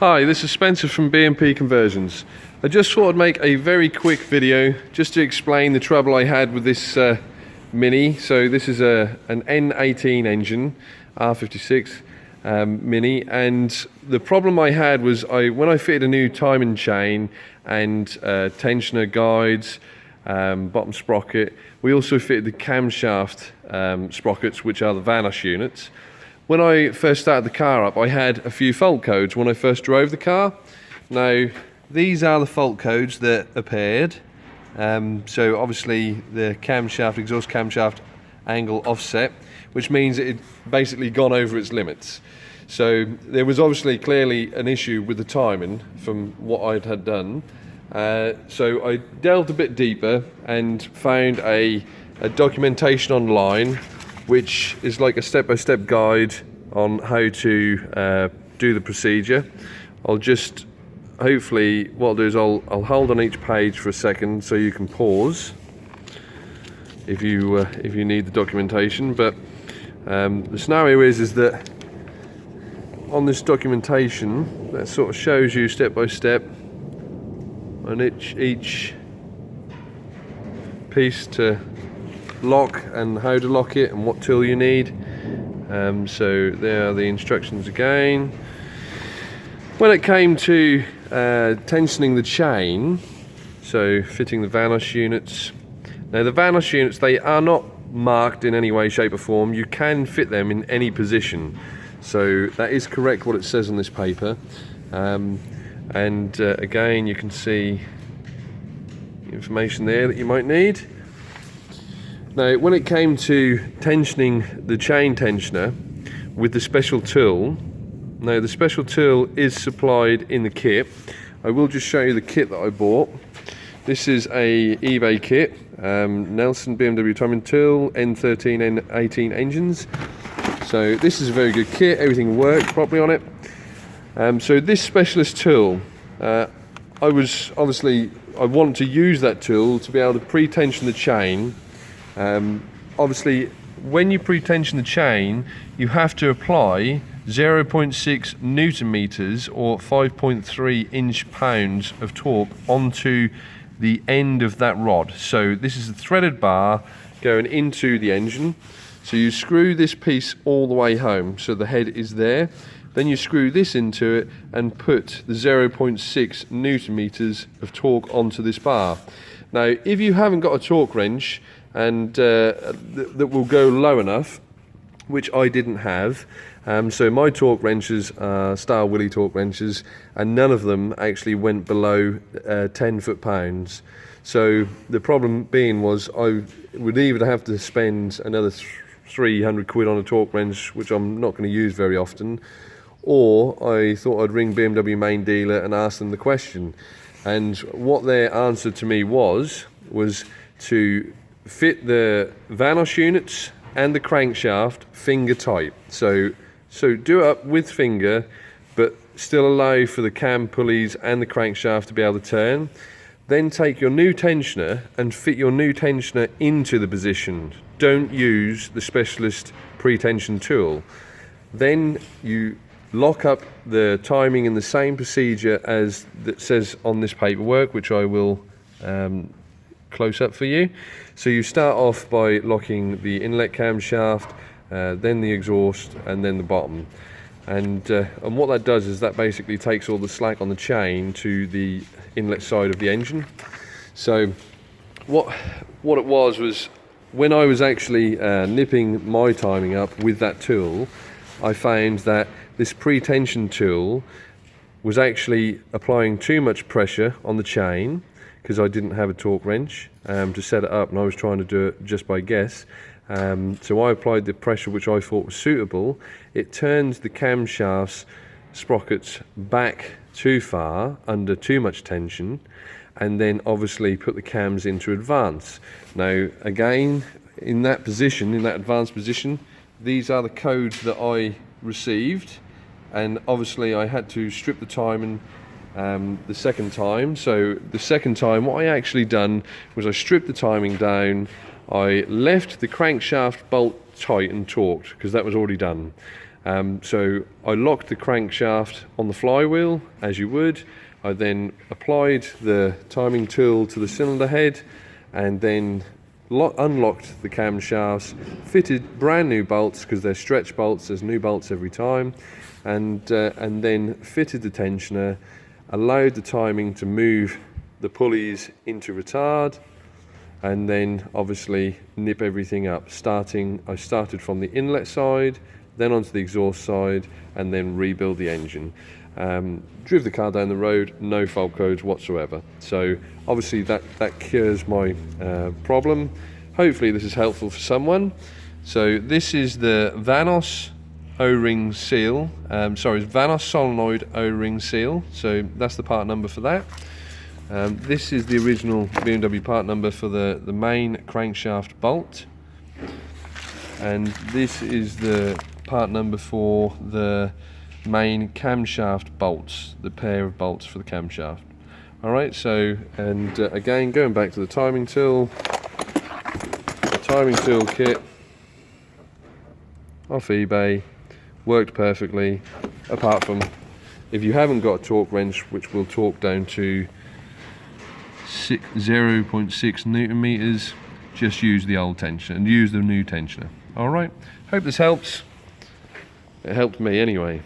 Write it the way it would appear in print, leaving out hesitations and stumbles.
Hi, this is Spencer from B&P Conversions. I just thought I'd make a very quick video just to explain the trouble I had with this Mini. So this is an N18 engine, R56 Mini, and the problem I had was when I fitted a new timing chain and tensioner guides, bottom sprocket, we also fitted the camshaft sprockets, which are the vanos units. When I first started the car up, I had a few fault codes when I first drove the car. Now, these are the fault codes that appeared. So obviously the camshaft, exhaust camshaft angle offset, which means it had basically gone over its limits. So there was obviously clearly an issue with the timing from what I had done. So I delved a bit deeper and found a documentation online, which is like a step-by-step guide on how to do the procedure. I'll just, hopefully, what I'll do is I'll hold on each page for a second so you can pause if you need the documentation. But the scenario is that on this documentation, that sort of shows you step by step on each piece to lock and how to lock it and what tool you need. So there are the instructions again. When it came to tensioning the chain, so fitting the vanos units. Now the vanos units, they are not marked in any way, shape or form. You can fit them in any position. So that is correct what it says on this paper. Again, you can see information there that you might need. Now, when it came to tensioning the chain tensioner with the special tool, now the special tool is supplied in the kit. I will just show you the kit that I bought. This is a eBay kit, Nelson BMW timing tool, N13, N18 engines. So this is a very good kit, everything works properly on it. So this specialist tool, I want to use that tool to be able to pre-tension the chain. Obviously, when you pre-tension the chain, you have to apply 0.6 Newton meters or 5.3 inch-pounds of torque onto the end of that rod. So this is a threaded bar going into the engine. So you screw this piece all the way home, so the head is there. Then you screw this into it and put the 0.6 Newton meters of torque onto this bar. Now, if you haven't got a torque wrench and that will go low enough, which I didn't have, so my torque wrenches are Star Willy torque wrenches, and none of them actually went below 10 foot-pounds. So the problem being was I would either have to spend another 300 quid on a torque wrench, which I'm not going to use very often, or I thought I'd ring BMW main dealer and ask them the question. And what their answer to me was to fit the vanos units and the crankshaft finger tight. So do it up with finger, but still allow for the cam pulleys and the crankshaft to be able to turn. Then take your new tensioner and fit your new tensioner into the position. Don't use the specialist pre-tension tool. Then you lock up the timing in the same procedure as that says on this paperwork, which I will close up for you. So you start off by locking the inlet camshaft, then the exhaust, and then the bottom. And what that does is that basically takes all the slack on the chain to the inlet side of the engine. So what it was when I was actually nipping my timing up with that tool, I found that this pre-tension tool was actually applying too much pressure on the chain because I didn't have a torque wrench to set it up, and I was trying to do it just by guess. So I applied the pressure which I thought was suitable. It turns the camshafts sprockets back too far under too much tension, and then obviously put the cams into advance. Now again, in that position, in that advanced position, these are the codes that I received, and obviously I had to strip the timing the second time. So the second time what I actually done was I stripped the timing down, I left the crankshaft bolt tight and torqued because that was already done. So I locked the crankshaft on the flywheel, as you would. I then applied the timing tool to the cylinder head, and then unlocked the camshafts, fitted brand new bolts because they're stretch bolts, there's new bolts every time, and then fitted the tensioner, allowed the timing to move the pulleys into retard, and then obviously nip everything up. I started from the inlet side, then onto the exhaust side, and then rebuild the engine. Drove the car down the road, no fault codes whatsoever. So obviously that cures my problem. Hopefully this is helpful for someone. So this is the vanos O-ring seal, vanos solenoid O-ring seal. So that's the part number for that. This is the original BMW part number for the main crankshaft bolt, and this is the part number for the main camshaft bolts, the pair of bolts for the camshaft. Alright, so, and again, going back to the timing tool kit off eBay, worked perfectly, apart from if you haven't got a torque wrench which will torque down to 0.6 Newton meters, just use the old tensioner and use the new tensioner. Alright, hope this helps. It helped me anyway.